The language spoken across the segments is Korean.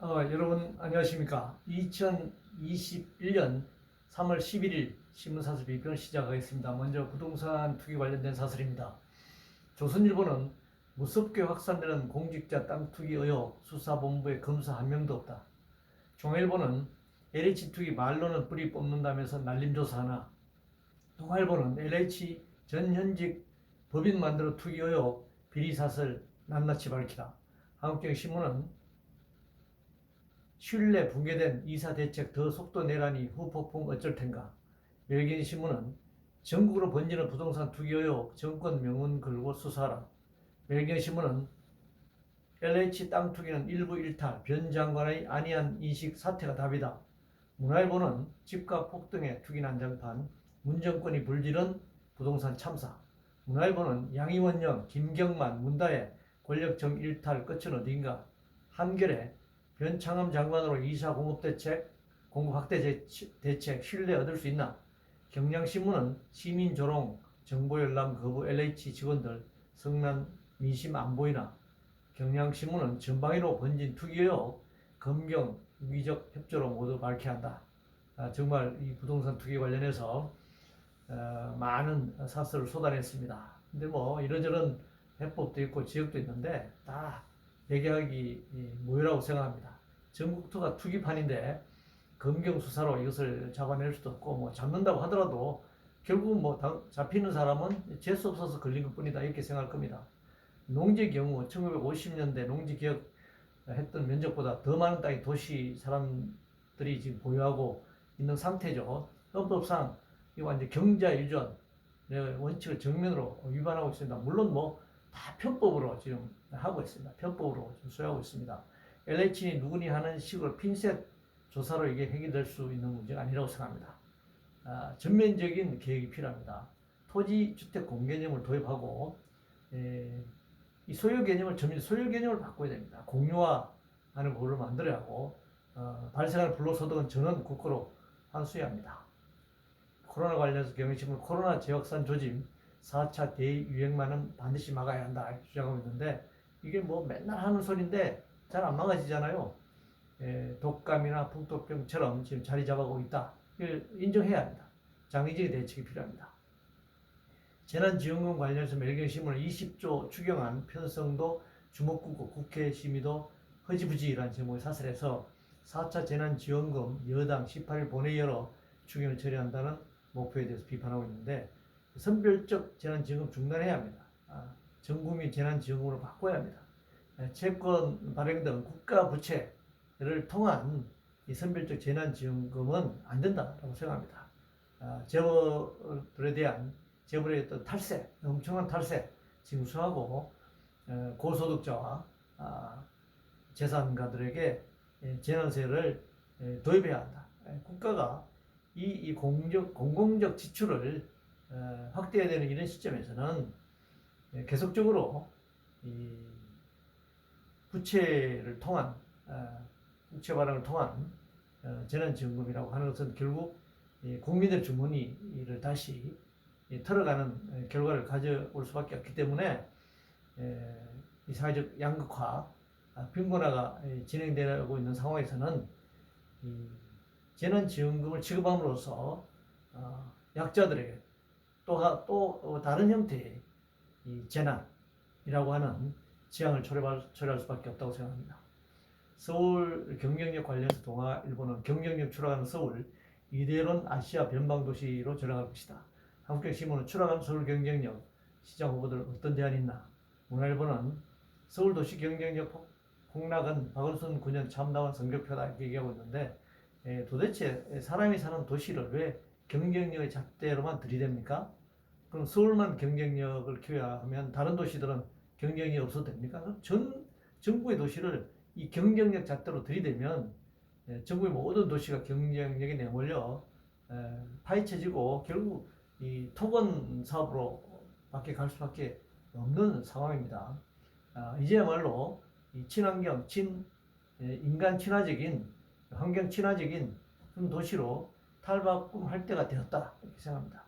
여러분 안녕하십니까? 2021년 3월 11일 신문사설 비평을 시작하겠습니다. 먼저 부동산 투기 관련된 사설입니다. 조선일보는 무섭게 확산되는 공직자 땅 투기 의혹 수사본부에 검사 한 명도 없다. 중앙일보는 LH 투기 말로는 뿌리 뽑는다면서 날림조사 하나. 동아일보는 LH 전 현직 법인 만들어 투기 의혹 비리사설 낱낱이 밝히다. 한국경신문은 신뢰 붕괴된 이사 대책 더 속도 내라니 후폭풍 어쩔 텐가. 멜기신문은 전국으로 번지는 부동산 투기 의혹 정권 명운 걸고 수사하라. 멜기신문은 LH 땅 투기는 일부 일탈 변 장관의 안이한 인식 사태가 답이다. 문화일보는 집값 폭등에 투기 난장판 문정권이 불지른 부동산 참사. 문화일보는 양이원영 김경만 문다의 권력정 일탈 끝은 어딘가. 한겨레 변창흠 장관으로 이사 공급 확대 대책 신뢰 얻을 수 있나? 경향신문은 시민 조롱 정보 열람 거부 LH 직원들 성난 민심 안 보이나? 경향신문은 전방위로 번진 투기 의혹 검경 위적 협조로 모두 밝혀야 한다. 정말 이 부동산 투기 관련해서 많은 사설을 쏟아냈습니다. 근데 뭐 이런저런 해법도 있고 지역도 있는데 다 얘기하기 무효라고 생각합니다. 전국토가 투기판인데 검경 수사로 이것을 잡아낼 수도 없고 뭐 잡는다고 하더라도 결국은 뭐 잡히는 사람은 재수 없어서 걸린 것뿐이다 이렇게 생각할 겁니다. 농지 경우 1950년대 농지 개혁 했던 면적보다 더 많은 땅이 도시 사람들이 지금 보유하고 있는 상태죠. 헌법상 이거 완전 경자 일전 원칙을 정면으로 위반하고 있습니다. 물론 뭐 다 편법으로 지금 하고 있습니다. 편법으로 지금 수행하고 있습니다. LH니 누구니 하는 식으로 핀셋 조사로 이게 해결될 수 있는 문제가 아니라고 생각합니다. 전면적인 계획이 필요합니다. 토지 주택 공개념을 도입하고 이 소유 개념을 소유 개념을 바꿔야 됩니다. 공유화하는 법을 만들어야 하고 발생하는 불로소득은 전원 국고로 환수해야 합니다. 코로나 관련해서 경향신문 코로나 재확산 조짐 4차 대유행만은 반드시 막아야 한다 이렇게 주장하고 있는데 이게 뭐 맨날 하는 소리인데 잘 안 막아지잖아요. 독감이나 풍토병처럼 지금 자리 잡아가고 있다. 이걸 인정해야 합니다. 장기적인 대책이 필요합니다. 재난지원금 관련해서 멜경신문은 20조 추경안 편성도 주목구고 국회 심의도 허지부지라는 제목의 사설에서 4차 재난지원금 여당 18일 본회의 열어 추경을 처리한다는 목표에 대해서 비판하고 있는데 선별적 재난지원금 중단해야 합니다. 전국민 재난지원금으로 바꿔야 합니다. 채권 발행 등 국가 부채를 통한 이 선별적 재난지원금은 안 된다고 생각합니다. 재벌에 대한 재벌의 어떤 탈세, 엄청난 탈세 징수하고 고소득자와 재산가들에게 재난세를 도입해야 한다. 국가가 이 공공적 지출을 확대해야 되는 이런 시점에서는 계속적으로 이 부채를 통한 부채 발행을 통한 재난지원금이라고 하는 것은 결국 국민의 주머니를 다시 털어가는 결과를 가져올 수밖에 없기 때문에 이 사회적 양극화, 빈곤화가 진행되고 있는 상황에서는 이 재난지원금을 지급함으로써 약자들에게 또 다른 형태의 이 재난이라고 하는 지향을 초래할 수밖에 없다고 생각합니다. 서울 경쟁력 관련해서 동아일보는 경쟁력 추락하는 서울 이대로는 아시아 변방도시로 전락할 것이다. 한국경신문은 추락한 서울 경쟁력 시장 후보들 어떤 대안이 있나. 문화일보는 서울 도시 경쟁력 폭락은 박원순 9년 참다운 성적표다 이렇게 얘기하고 있는데 도대체 사람이 사는 도시를 왜 경쟁력의 잣대로만 들이댑니까? 그럼 서울만 경쟁력을 키워야 하면 다른 도시들은 경쟁력이 없어도 됩니까? 전국의 도시를 이 경쟁력 잣대로 들이대면 전국의 모든 도시가 경쟁력에 내몰려 파헤쳐지고 결국 이 토건 사업으로 밖에 갈 수밖에 없는 상황입니다. 이제야말로 이 친환경, 인간 친화적인, 환경 친화적인 그런 도시로 탈바꿈할 때가 되었다 이렇게 생각합니다.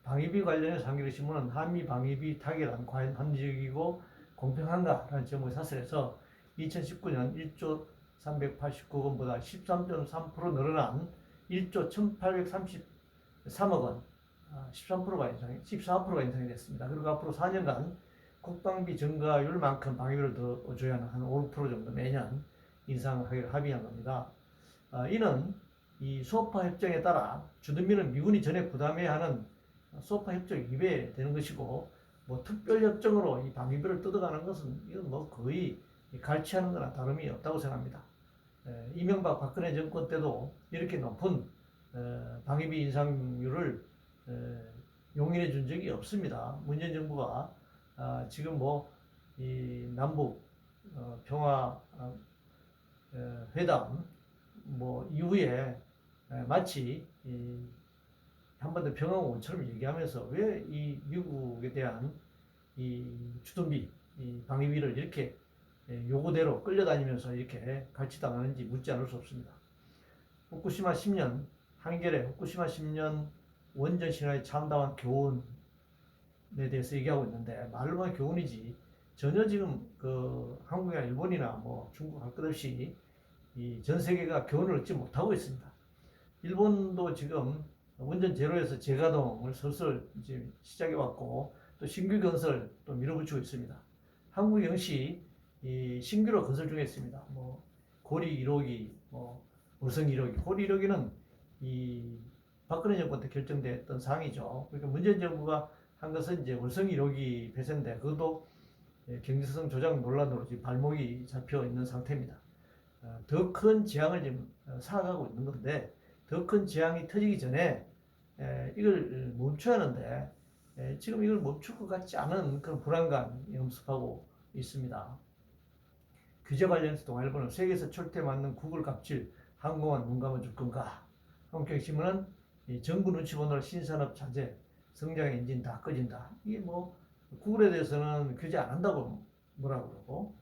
방위비 관련해서 한겨레신문은 한미 방위비 타결안 과연 합리적이고 공평한가라는 제목의 사설에서 2019년 1조 389건보다 13.3% 늘어난 1조 1833억 원, 14%가 인상이 됐습니다. 그리고 앞으로 4년간 국방비 증가율만큼 방위비를 더 줘야 하는 한 5% 정도 매년 인상하기로 합의한 겁니다. 이는 이 소파 협정에 따라 주둔비는 미군이 전액 부담해야 하는 소파 협정 위배에 되는 것이고, 뭐 특별 협정으로 이 방위비를 뜯어가는 것은 이건 뭐 거의 갈취하는 거나 다름이 없다고 생각합니다. 이명박 박근혜 정권 때도 이렇게 높은 방위비 인상률을 용인해 준 적이 없습니다. 문재인 정부가 지금 뭐 이 남북 평화 회담 뭐 이후에 마치 한 번 더 평화원처럼 얘기하면서 왜 이 미국에 대한 이 주둔비, 이 방위비를 이렇게 요구대로 끌려다니면서 이렇게 갈취당하는지 묻지 않을 수 없습니다. 후쿠시마 10년, 한겨레 후쿠시마 10년 원전 신화에 참담한 교훈에 대해서 얘기하고 있는데, 말로만 교훈이지 전혀 지금 그 한국이나 일본이나 뭐 중국 할 것 없이 이 전 세계가 교훈을 얻지 못하고 있습니다. 일본도 지금 원전 제로에서 재가동을 슬슬 이제 시작해 왔고, 또 신규 건설 또 밀어붙이고 있습니다. 한국 역시 이 신규로 건설 중에 있습니다. 뭐 고리 1호기, 뭐 월성 1호기, 고리 1호기는 이 박근혜 정권 때 결정됐던 사항이죠. 그러니까 문재인 정부가 한 것은 이제 월성 1호기 폐쇄인데, 그것도 경제성 조작 논란으로 지금 발목이 잡혀 있는 상태입니다. 더 큰 재앙을 지금 살아가고 있는 건데, 더 큰 재앙이 터지기 전에 이걸 멈춰야 하는데, 지금 이걸 멈출 것 같지 않은 그런 불안감이 엄습하고 있습니다. 규제 관련해서 동아일보는 세계에서 철퇴 맞는 구글 갑질, 항공안 눈 감아줄 건가? 한국경신문은 정부 눈치 보느라 신산업 자재, 성장 엔진 다 꺼진다. 이게 뭐 구글에 대해서는 규제 안 한다고 뭐라고 그러고,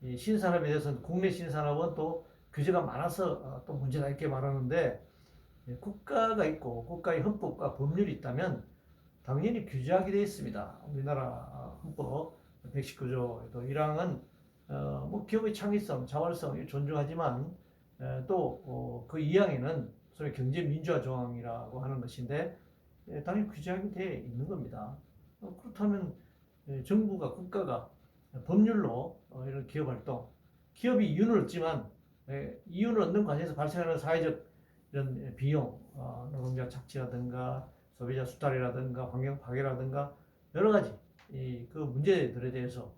이 신산업에 대해서는 국내 신산업은 또 규제가 많아서 또 문제가 있게 말하는데, 국가가 있고 국가의 헌법과 법률이 있다면 당연히 규제하게 되어 있습니다. 우리나라 헌법 119조에도 1항은 뭐 기업의 창의성, 자활성을 존중하지만 또 그 2항에는 소위 경제민주화 조항이라고 하는 것인데, 당연히 규제하게 되어 있는 겁니다. 그렇다면 정부가, 국가가 법률로 이런 기업활동, 기업이 이윤을 얻지만 이윤을 얻는 과정에서 발생하는 사회적 이런 비용, 노동자 착취라든가 소비자 수탈이라든가 환경 파괴라든가 여러 가지 그 문제들에 대해서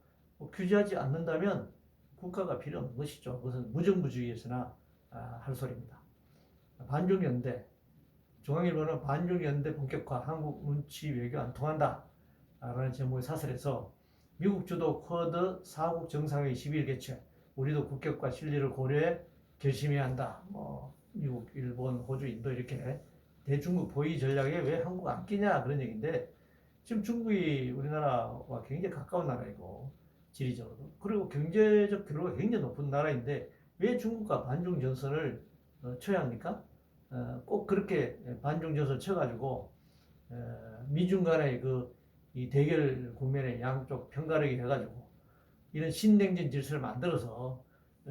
규제하지 않는다면 국가가 필요 없는 것이죠. 그것은 무정부주의에서나 할 소리입니다. 반중연대, 중앙일보는 반중연대 본격화, 한국 눈치 외교 안 통한다 라는 제목의 사설에서 미국 주도 쿼드 4국 정상회의 12일 개최, 우리도 국격과 실리를 고려해 결심해야 한다. 뭐 미국, 일본, 호주, 인도 이렇게 대중국 보위 전략에 왜 한국 안 끼냐 그런 얘기인데, 지금 중국이 우리나라와 굉장히 가까운 나라이고 지리적으로, 그리고 경제적 규모가 굉장히 높은 나라인데 왜 중국과 반중 전선을 쳐야 합니까? 꼭 그렇게 반중 전선을 쳐가지고 미중 간의 이 대결 국면에 양쪽 편가르기 해가지고 이런 신냉전 질서를 만들어서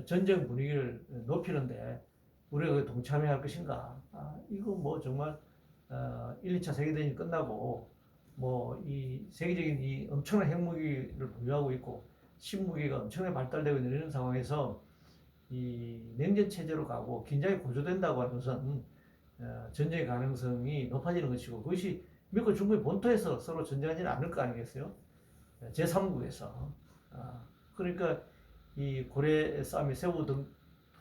전쟁 분위기를 높이는데 우리가 동참해야 할 것인가? 이거 뭐 정말 1, 2차 세계대전이 끝나고 뭐 이 세계적인 이 엄청난 핵무기를 보유하고 있고 신무기가 엄청나게 발달되고 있는 이런 상황에서 이 냉전 체제로 가고 긴장이 고조된다고 하는 것은 전쟁의 가능성이 높아지는 것이고, 그것이 미국 중국의 본토에서 서로 전쟁하지는 않을 거 아니겠어요? 제3국에서. 그러니까 이 고래 싸움이 새우 등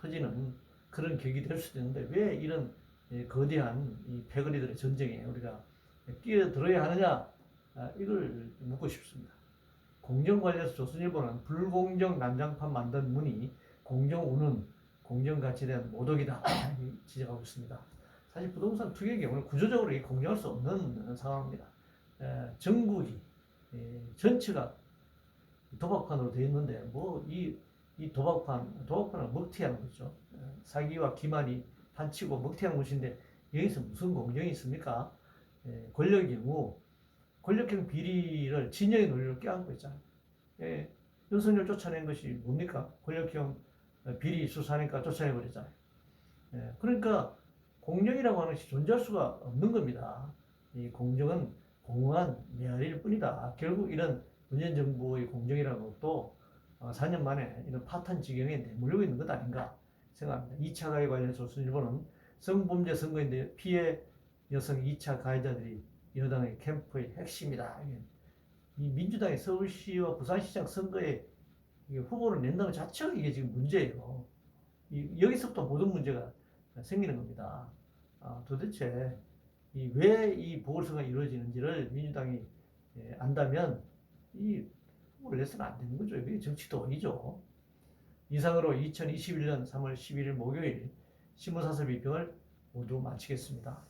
터지는 그런 격이 될 수도 있는데 왜 이런 거대한 이 패거리들의 전쟁에 우리가 끼어들어야 하느냐, 이걸 묻고 싶습니다. 공정 관련해서 조선일보는 불공정 난장판 만든 문이 공정 우는 공정 가치에 대한 모독이다 지적하고 있습니다. 사실 부동산 투기의 경우는 구조적으로 공정할 수 없는 상황입니다. 전국이 전체가 도박판으로 되어 있는데 뭐 이 도박판을 먹튀하는 거죠. 사기와 기만이 판치고 먹튀하는 것인데 여기서 무슨 공정이 있습니까? 권력의 경우 권력형 비리를 진영의 논리로 껴안고 있잖아요. 윤석열 쫓아낸 것이 뭡니까? 권력형 비리 수사하니까 쫓아내버리잖아요. 그러니까 공정이라고 하는 것이 존재할 수가 없는 겁니다. 이 공정은 공허한 메아리일 뿐이다. 결국 이런 문재인 정부의 공정이라는 것도 4년 만에 이런 파탄 지경에 내몰리고 있는 것 아닌가 생각합니다. 2차 가해 관련해서 조선일보는 성범죄 선거인데 피해 여성 2차 가해자들이 여당의 캠프의 핵심이다. 이 민주당의 서울시와 부산시장 선거에 후보를 낸다는 자체가 이게 지금 문제예요. 여기서부터 모든 문제가 생기는 겁니다. 도대체 왜 이 보궐선거가 이루어지는지를 민주당이 안다면 이 후보를 내서는 안 되는 거죠. 이게 정치도이죠. 이상으로 2021년 3월 11일 목요일 신문사설 비평을 모두 마치겠습니다.